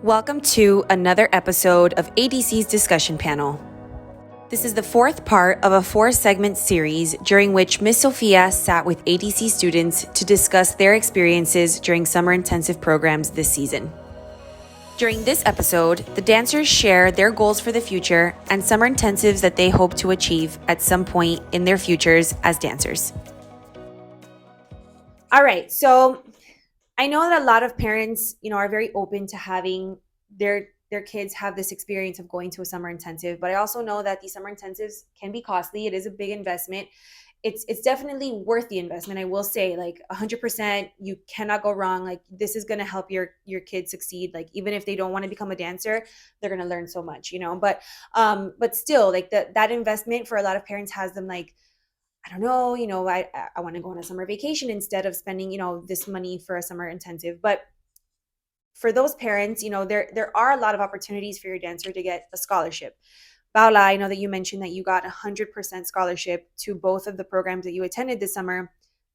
Welcome to another episode of ADC's Discussion Panel. This is the fourth part of a 4-segment series during which Ms. Sophia sat with ADC students to discuss their experiences during summer intensive programs this season. During this episode, the dancers share their goals for the future and summer intensives that they hope to achieve at some point in their futures as dancers. All right, so I know that a lot of parents, are very open to having their kids have this experience of going to a summer intensive, but I also know that these summer intensives can be costly. It is a big investment. It's definitely worth the investment. I will say, like 100%, you cannot go wrong. Like this is going to help your kids succeed. Like even if they don't want to become a dancer, they're going to learn so much, But still, like that investment for a lot of parents has them like, I don't know, I want to go on a summer vacation instead of spending, this money for a summer intensive. But for those parents, there are a lot of opportunities for your dancer to get a scholarship. Paula, I know that you mentioned that you got 100% scholarship to both of the programs that you attended this summer.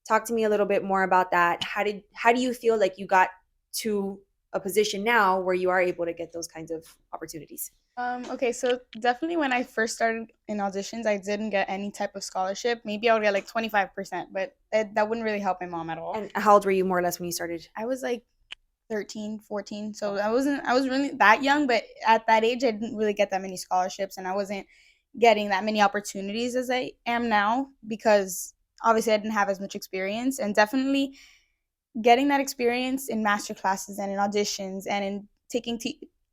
Talk to me a little bit more about that. How do you feel like you got to a position now where you are able to get those kinds of opportunities? Okay, so definitely when I first started in auditions, I didn't get any type of scholarship. Maybe I would get like 25%, but that wouldn't really help my mom at all. And how old were you more or less when you started? I was like 13, 14, so I was really that young, but at that age I didn't really get that many scholarships and I wasn't getting that many opportunities as I am now because obviously I didn't have as much experience, and definitely getting that experience in master classes and in auditions and in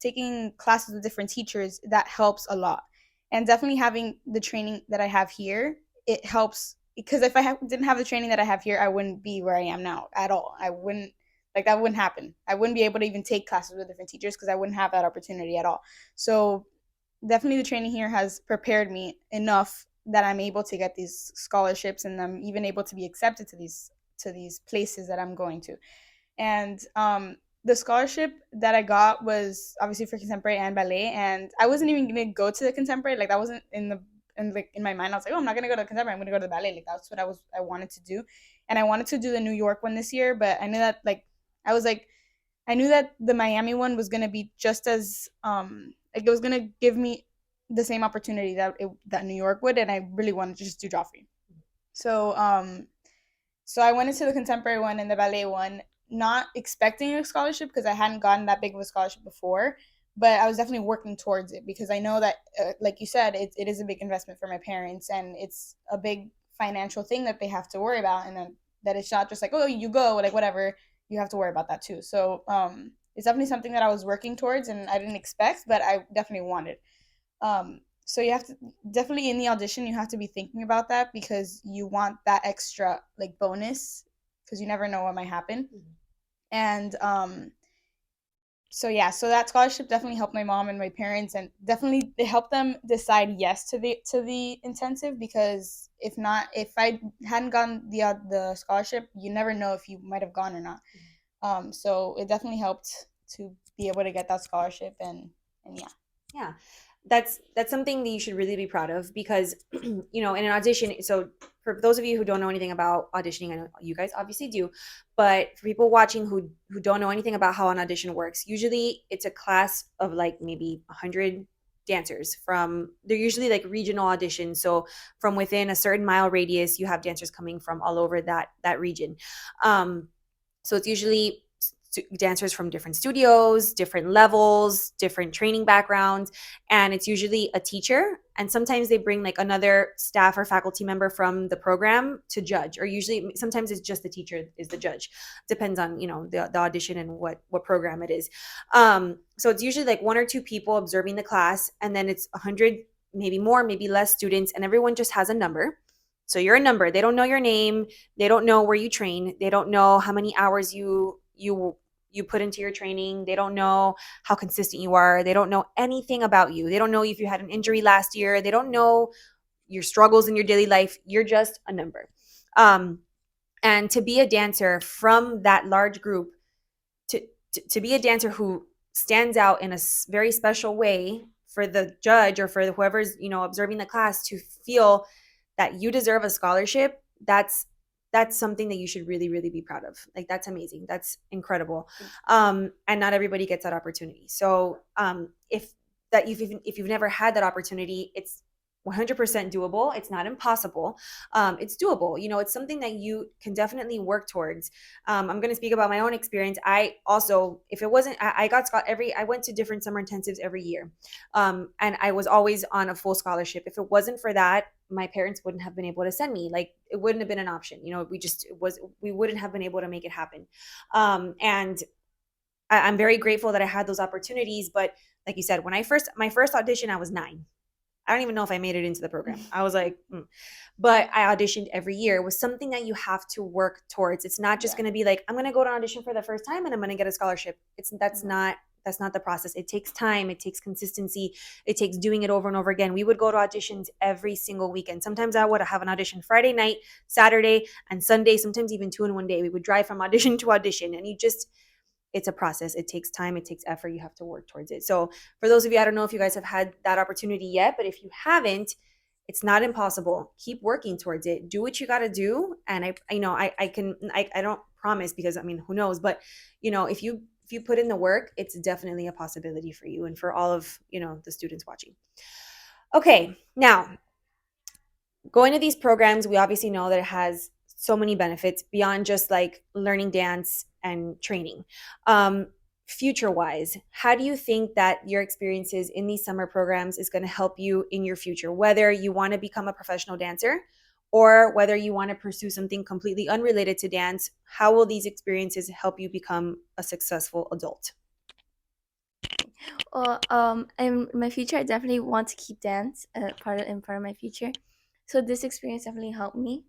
taking classes with different teachers, that helps a lot. And definitely having the training that I have here, it helps, because if I didn't have the training that I have here, I wouldn't be where I am now at all. I wouldn't, like, that wouldn't happen. I wouldn't be able to even take classes with different teachers because I wouldn't have that opportunity at all. So definitely the training here has prepared me enough that I'm able to get these scholarships, and I'm even able to be accepted to these places that I'm going to. And the scholarship that I got was obviously for contemporary and ballet, and I wasn't even gonna go to the contemporary. Like that wasn't in my mind. I was like, oh, I'm not gonna go to the contemporary. I'm gonna go to the ballet. Like that's what I wanted to do, and I wanted to do the New York one this year. But I knew that I knew that the Miami one was gonna be just as like it was gonna give me the same opportunity that New York would, and I really wanted to just do Joffrey. So so I went into the contemporary one and the ballet one, not expecting a scholarship because I hadn't gotten that big of a scholarship before, but I was definitely working towards it because I know that, like you said, it is a big investment for my parents, and it's a big financial thing that they have to worry about, and then that it's not just like, oh, you go, like whatever, you have to worry about that too. So it's definitely something that I was working towards and I didn't expect, but I definitely wanted. So you have to definitely, in the audition, you have to be thinking about that because you want that extra like bonus because you never know what might happen. And so yeah, so that scholarship definitely helped my mom and my parents, and definitely it helped them decide yes to the intensive, because if I hadn't gotten the scholarship, you never know if you might have gone or not. So it definitely helped to be able to get that scholarship, and yeah. Yeah, that's something that you should really be proud of because in an audition, so for those of you who don't know anything about auditioning, I know you guys obviously do, but for people watching who don't know anything about how an audition works, usually it's a class of like maybe 100 dancers. They're usually like regional auditions, so from within a certain mile radius you have dancers coming from all over that region. So it's usually dancers from different studios, different levels, different training backgrounds, and it's usually a teacher, and sometimes they bring like another staff or faculty member from the program to judge, or usually sometimes it's just the teacher is the judge. Depends on the audition and what program it is. So it's usually like one or two people observing the class, and then it's 100, maybe more, maybe less students, and everyone just has a number. So you're a number. They don't know your name. They don't know where you train. They don't know how many hours you put into your training. They don't know how consistent you are. They don't know anything about you. They don't know if you had an injury last year. They don't know your struggles in your daily life. You're just a number. And to be a dancer from that large group, to be a dancer who stands out in a very special way for the judge or for whoever's observing the class to feel that you deserve a scholarship, that's that's something that you should really, really be proud of. Like, that's amazing. That's incredible. Thank And not everybody gets that opportunity. So if you've never had that opportunity, it's 100% doable. It's not impossible. It's doable. It's something that you can definitely work towards. I'm going to speak about my own experience. I also, if it wasn't, I went to different summer intensives every year. And I was always on a full scholarship. If it wasn't for that, my parents wouldn't have been able to send me. Like, it wouldn't have been an option. We wouldn't have been able to make it happen. And I'm very grateful that I had those opportunities. But like you said, my first audition, I was 9. I don't even know if I made it into the program. I was like, but I auditioned every year. It was something that you have to work towards. It's not just Yeah. going to be like, I'm going to go to audition for the first time and I'm going to get a scholarship. That's Mhm. not the process. It takes time. It takes consistency. It takes doing it over and over again. We would go to auditions every single weekend. Sometimes I would have an audition Friday night, Saturday, and Sunday, sometimes even 2 in one day. We would drive from audition to audition, and it's a process. It takes time. It takes effort. You have to work towards it. So for those of you, I don't know if you guys have had that opportunity yet, but if you haven't, it's not impossible. Keep working towards it. Do what you got to do. And I don't promise, because I mean, who knows, but if you put in the work, it's definitely a possibility for you and for all of, the students watching. Okay. Now, going to these programs, we obviously know that it has so many benefits beyond just like learning dance and training. Future wise, how do you think that your experiences in these summer programs is going to help you in your future, whether you want to become a professional dancer or whether you want to pursue something completely unrelated to dance? How will these experiences help you become a successful adult? Well, in my future, I definitely want to keep dance part of my future. So this experience definitely helped me.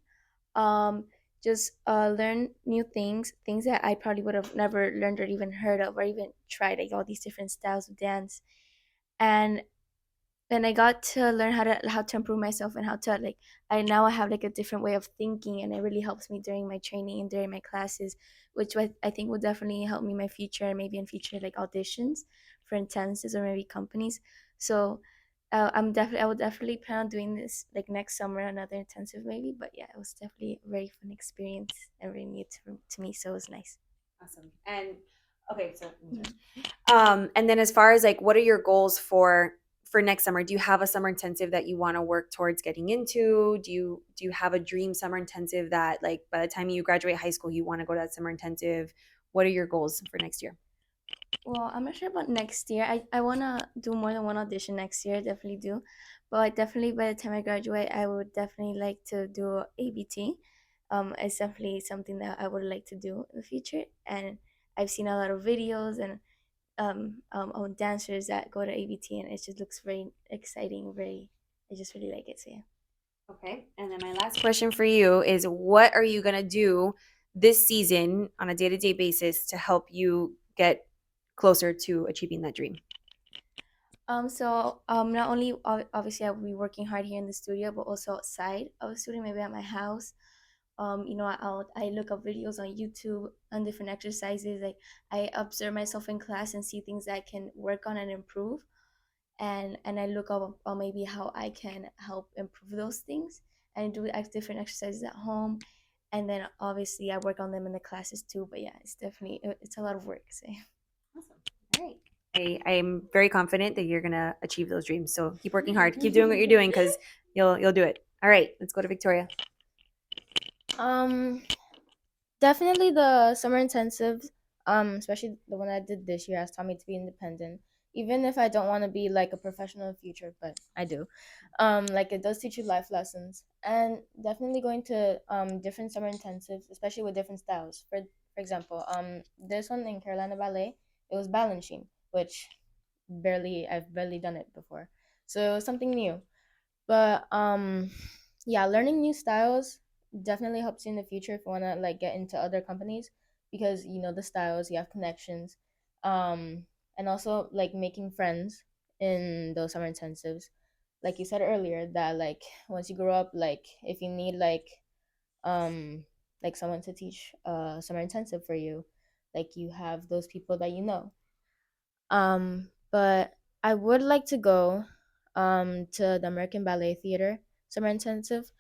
Um, just learn new things that I probably would have never learned or even heard of or even tried, like all these different styles of dance. And then I got to learn how to improve myself and how to like I have like a different way of thinking, and it really helps me during my training and during my classes, which I think will definitely help me in my future, maybe in future like auditions for intensives or maybe companies. So I will definitely plan on doing this like next summer, another intensive maybe. But yeah, it was definitely a very fun experience and very new to me, so it was nice. Awesome. And okay, so Mhm. and then as far as like, what are your goals for next summer? Do you have a summer intensive that you want to work towards getting into? Do you have a dream summer intensive that, like, by the time you graduate high school, you want to go to that summer intensive? What are your goals for next year? Well, I'm not sure about next year. I want to do more than one audition next year, definitely do. But definitely by the time I graduate, I would definitely like to do ABT. It's definitely something that I would like to do in the future. And I've seen a lot of videos and on dancers that go to ABT, and it just looks very exciting. I just really like it. So yeah. Okay. And then my last question for you is, what are you going to do this season on a day-to-day basis to help you get closer to achieving that dream? Not only obviously I'll be working hard here in the studio, but also outside of the studio, maybe at my house. I look up videos on YouTube on different exercises. Like I observe myself in class and see things that I can work on and improve, and I look up on maybe how I can help improve those things and do different exercises at home, and then obviously I work on them in the classes too. But yeah, it's a lot of work. So. Awesome. All right. I'm very confident that you're gonna achieve those dreams. So keep working hard. Keep doing what you're doing, because you'll do it. All right. Let's go to Victoria. Um, Definitely the summer intensives, especially the one I did this year, has taught me to be independent. Even if I don't want to be like a professional in the future, but I do. Like it does teach you life lessons, and definitely going to different summer intensives, especially with different styles. For example, this one in Carolina Ballet, it was balancing, which I've barely done it before, so it was something new. But yeah, learning new styles definitely helps you in the future if you want to like get into other companies, because you know the styles, you have connections. And also like making friends in those summer intensives. Like you said earlier, that like once you grow up, like if you need um like someone to teach summer intensive for you, like you have those people that you know. But I would like to go to the American Ballet Theater summer intensive.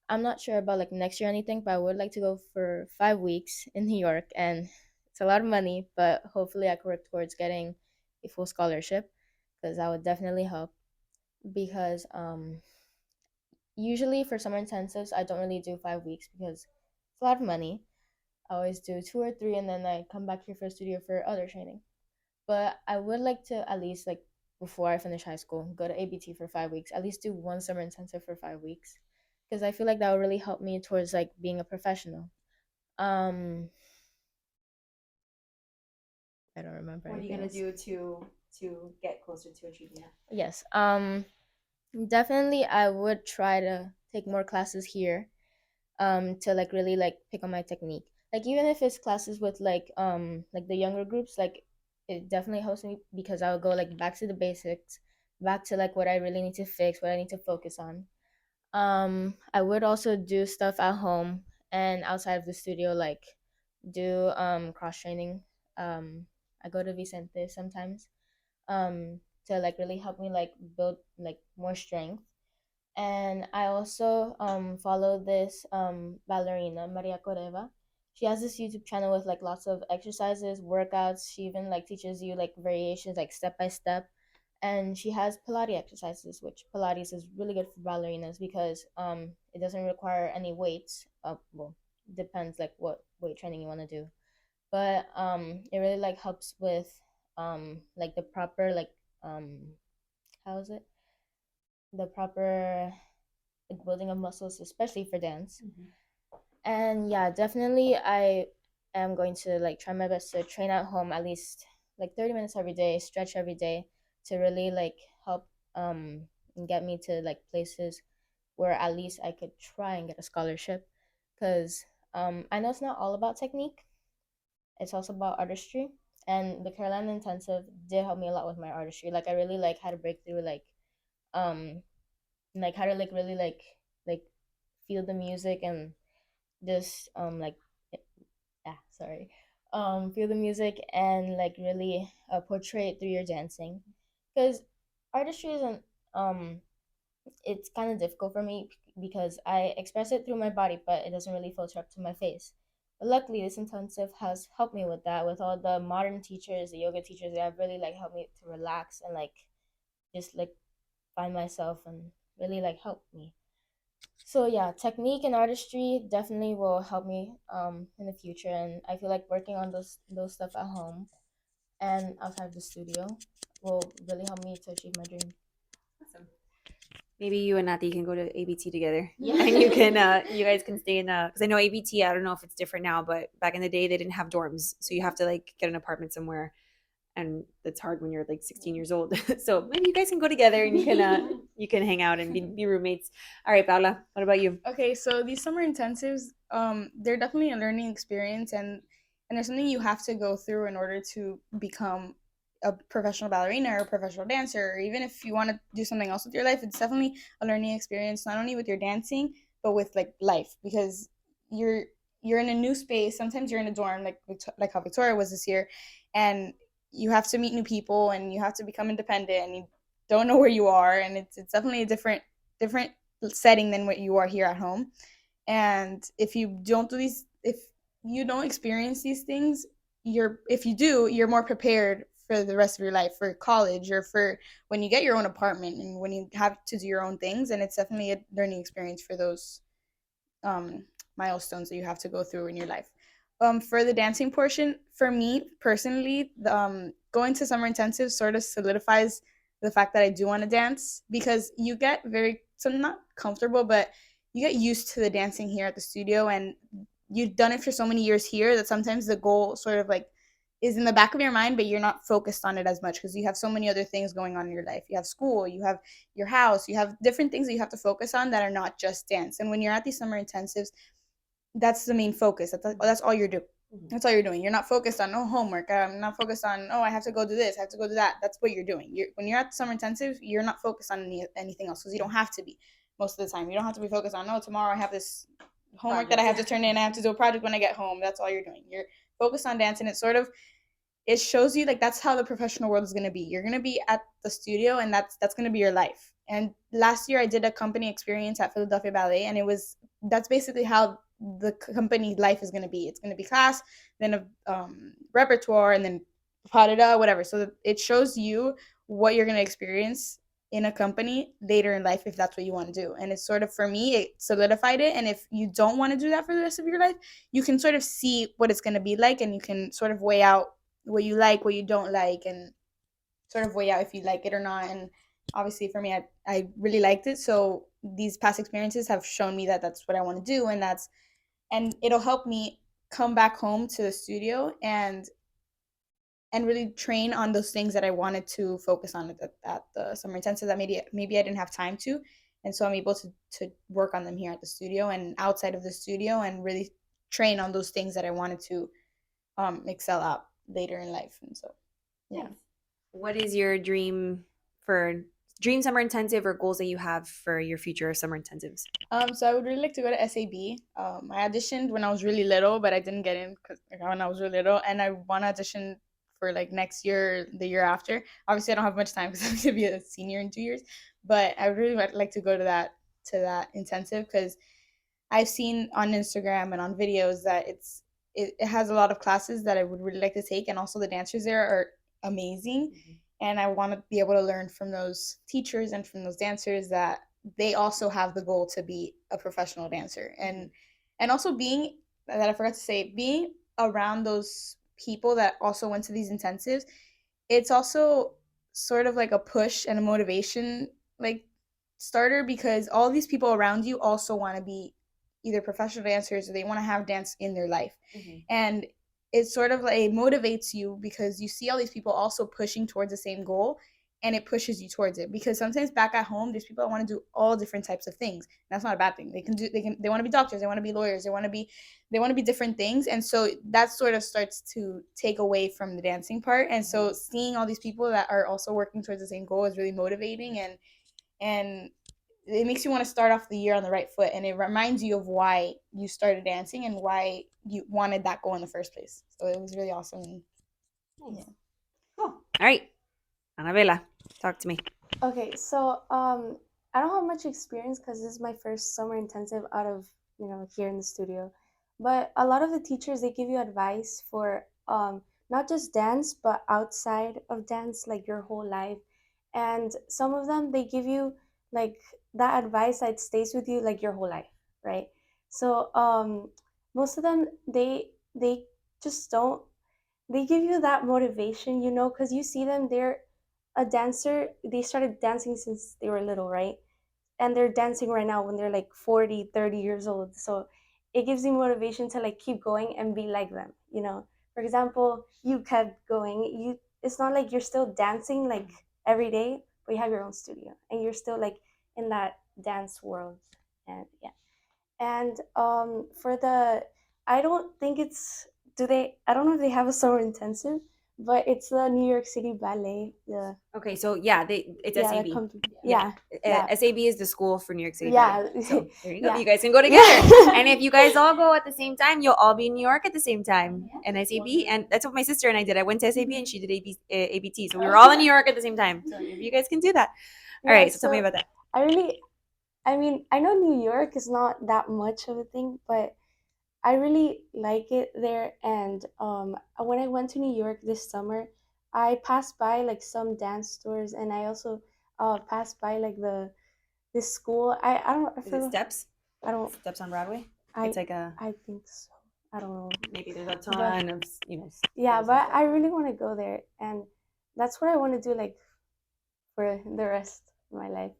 I'm not sure about like next year or anything, but I would like to go for 5 weeks in New York, and it's a lot of money, but hopefully I could work towards getting a full scholarship because that would definitely help. Because usually for summer intensives, I don't really do 5 weeks because it's a lot of money. I always do 2 or 3, and then I come back here for studio for other training. But I would like to at least like before I finish high school, go to ABT for 5 weeks. At least do one summer intensive for 5 weeks, because I feel like that would really help me towards like being a professional. Um, I don't remember What are you anything gonna else. do to get closer to achieving that? Yes. Definitely I would try to take more classes here. To like really like pick on my technique. Like even if it's classes with like the younger groups, like it definitely helps me because I'll go like back to the basics, back to like what I really need to fix, what I need to focus on. I would also do stuff at home and outside of the studio, like do cross training. I go to Vicente sometimes to like really help me like build like more strength. And I also follow this ballerina Maria Coreva. She has this YouTube channel with like lots of exercises, workouts. She even like teaches you like variations like step by step. And she has Pilates exercises, which Pilates is really good for ballerinas because it doesn't require any weights. Well, depends like what weight training you want to do, but it really like helps with like the proper like um how is it, the proper like building of muscles, especially for dance. And yeah, definitely I am going to like try my best to train at home at least like 30 minutes every day, stretch every day to really like help get me to like places where at least I could try and get a scholarship, cuz I know it's not all about technique. It's also about artistry. And the Carolina intensive did help me a lot with my artistry. Like I really like had a breakthrough um like how to like really like feel the music and just sorry, feel the music and like really portray it through your dancing, because artistry isn't it's kind of difficult for me because I express it through my body, but it doesn't really filter up to my face. But luckily, this intensive has helped me with that. With all the modern teachers, the yoga teachers, they have really like helped me to relax and like just like find myself and really like help me. So yeah, technique and artistry definitely will help me in the future, and I feel like working on those stuff at home and outside of the studio will really help me to achieve my dream. Awesome. Maybe you and Nati can go to ABT together. Yeah. And you guys can stay in because I know ABT, I don't know if it's different now, but back in the day they didn't have dorms. So you have to like get an apartment somewhere. And that's hard when you're like 16 years old. So maybe you guys can go together and you can hang out and be roommates. All right, Paula, what about you? Okay, so these summer intensives, they're definitely a learning experience, and there's something you have to go through in order to become a professional ballerina or a professional dancer, or even if you want to do something else with your life, it's definitely a learning experience, not only with your dancing, but with like life, because you're you're in a new space. Sometimes you're in a dorm, like how Victoria was this year, and you have to meet new people, and you have to become independent, and you don't know where you are, and it's definitely a different setting than what you are here at home. And if you don't experience these things, if you do, you're more prepared for the rest of your life, for college, or for when you get your own apartment and when you have to do your own things. And it's definitely a learning experience for those milestones that you have to go through in your life. For the dancing portion, for me personally, going to summer intensive sort of solidifies the fact that I do want to dance, because you get so not comfortable, but you get used to the dancing here at the studio, and you've done it for so many years here that sometimes the goal sort of like is in the back of your mind, but you're not focused on it as much because you have so many other things going on in your life. You have school, you have your house, you have different things that you have to focus on that are not just dance. And when you're at these summer intensives, that's the main focus. That's all you're doing. That's all you're doing. You're not focused on homework. I'm not focused on I have to go do this. I have to go do that. That's what you're doing. When you're at the summer intensive, you're not focused on anything else because you don't have to be most of the time. You don't have to be focused on tomorrow I have this homework that I have to turn in. I have to do a project when I get home. That's all you're doing. You're focused on dancing. It shows you like that's how the professional world is going to be. You're going to be at the studio, and that's going to be your life. And last year I did a company experience at Philadelphia Ballet, and it was that's basically how the company life is going to be. It's going to be class, then a repertoire, and then pas whatever. So it shows you what you're going to experience in a company later in life if that's what you want to do. And it's sort of, for me, it solidified it. And if you don't want to do that for the rest of your life, you can sort of see what it's going to be like, and you can sort of weigh out what you like, what you don't like, and sort of weigh out if you like it or not. And obviously for me, I really liked it. So these past experiences have shown me that that's what I want to do, and it'll help me come back home to the studio and really train on those things that I wanted to focus on at the summer intensive that maybe I didn't have time to. And so I'm able to work on them here at the studio and outside of the studio, and really train on those things that I wanted to excel at later in life. And so, yeah. What is your dream summer intensive, or goals that you have for your future summer intensives? So I would really like to go to SAB. I auditioned when I was really little, but I didn't get in when I was really little, and I want to audition for like next year, the year after. Obviously, I don't have much time because I'm going to be a senior in 2 years, but I really would like to go to that intensive, because I've seen on Instagram and on videos that it has a lot of classes that I would really like to take, and also the dancers there are amazing. Mm-hmm. And I want to be able to learn from those teachers and from those dancers that they also have the goal to be a professional dancer. And also being around those people that also went to these intensives, it's also sort of like a push and a motivation like starter, because all these people around you also want to be either professional dancers or they want to have dance in their life. Mm-hmm. And it sort of like motivates you because you see all these people also pushing towards the same goal, and it pushes you towards it. Because sometimes back at home, there's people that want to do all different types of things. That's not a bad thing. They want to be doctors, they want to be lawyers, they want to be different things. And so that sort of starts to take away from the dancing part. And so seeing all these people that are also working towards the same goal is really motivating, and it makes you want to start off the year on the right foot, and it reminds you of why you started dancing and why you wanted that goal in the first place. So it was really awesome. Nice. Yeah. Cool. All right, Annabella, talk to me. Okay, so I don't have much experience because this is my first summer intensive out of here in the studio, but a lot of the teachers, they give you advice for not just dance but outside of dance, like your whole life. And some of them, they give you like that advice that stays with you like your whole life, right? So most of them, they just don't, they give you that motivation, because you see them, they're a dancer, they started dancing since they were little, right? And they're dancing right now when they're like 40, 30 years old. So it gives you motivation to like keep going and be like them. For example, you kept going, it's not like you're still dancing like every day, but you have your own studio and you're still like in that dance world. And yeah. And for the, I don't think it's, I don't know if they have a summer intensive, but it's the New York City Ballet. Okay, so yeah, it's SAB. Yeah. SAB is the school for New York City Ballet. So there you go. Yeah. You guys can go together. And if you guys all go at the same time, you'll all be in New York at the same time. And SAB, and that's what my sister and I did. I went to SAB and she did ABT. So we were all in New York at the same time. So maybe you guys can do that. All right, so tell me about that. I mean, I know New York is not that much of a thing, but I really like it there. And when I went to New York this summer, I passed by like some dance stores, and I also passed by like this school. I don't. Is it Steps? I don't. Steps on Broadway. It's like a. I think so. I don't know. Maybe there's a ton of Yeah, but I really want to go there, and that's what I want to do like for the rest of my life.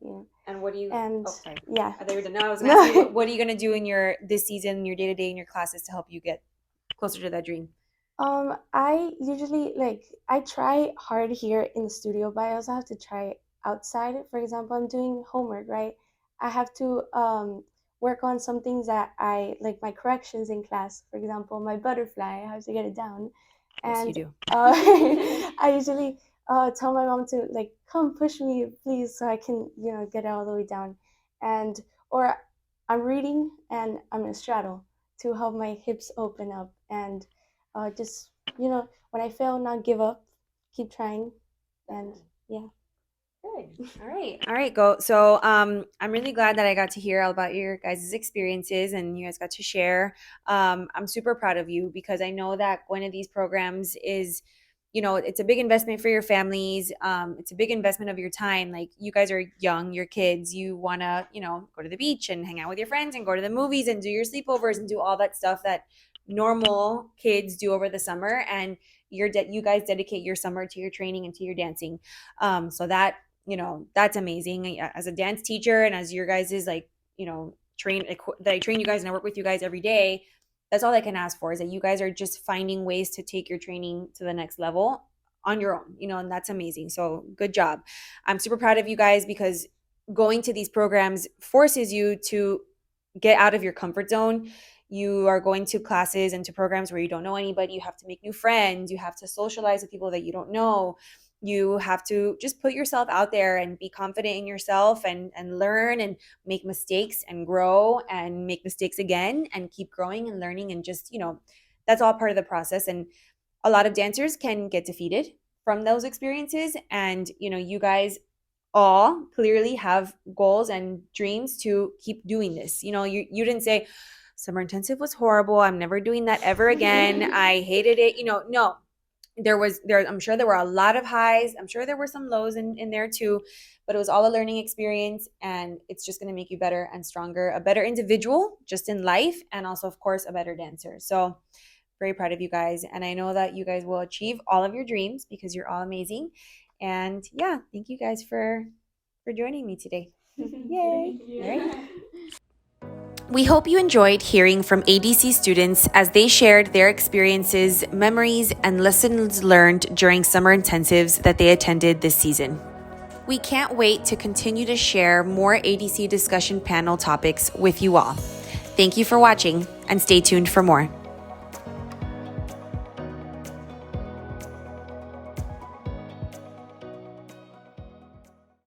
And what do you? And sorry. Yeah. I was gonna ask you, what are you gonna do in this season, your day to day, in your classes to help you get closer to that dream? I usually I try hard here in the studio, but I also have to try outside. For example, I'm doing homework, right? I have to work on some things that I like, my corrections in class. For example, my butterfly, I have to get it down. Yes, you do. I usually tell my mom to come push me, please, so I can get it all the way down. And or I'm reading and I'm in a straddle to help my hips open up, and just when I fail, not give up, keep trying. And yeah. Good. All right, go. So I'm really glad that I got to hear all about your guys' experiences and you guys got to share. I'm super proud of you because I know that going to these programs is, it's a big investment for your families. It's a big investment of your time. Like, you guys are young, you're kids. You want to, go to the beach and hang out with your friends and go to the movies and do your sleepovers and do all that stuff that normal kids do over the summer. And you guys dedicate your summer to your training and to your dancing. So that's amazing. As a dance teacher and as your guys is like, that I train you guys and I work with you guys every day, that's all I can ask for, is that you guys are just finding ways to take your training to the next level on your own, and that's amazing. So good job. I'm super proud of you guys because going to these programs forces you to get out of your comfort zone. You are going to classes and to programs where you don't know anybody. You have to make new friends. You have to socialize with people that you don't know. You have to just put yourself out there and be confident in yourself and learn and make mistakes and grow and make mistakes again and keep growing and learning. And just, that's all part of the process. And a lot of dancers can get defeated from those experiences. And, you guys all clearly have goals and dreams to keep doing this. You didn't say summer intensive was horrible. I'm never doing that ever again. I hated it. No. I'm sure there were a lot of highs. I'm sure there were some lows in there too, but it was all a learning experience, and it's just going to make you better and stronger, a better individual just in life, and also, of course, a better dancer. So very proud of you guys. And I know that you guys will achieve all of your dreams because you're all amazing. And yeah, thank you guys for joining me today. Yay. All right. We hope you enjoyed hearing from ADC students as they shared their experiences, memories, and lessons learned during summer intensives that they attended this season. We can't wait to continue to share more ADC discussion panel topics with you all. Thank you for watching, and stay tuned for more.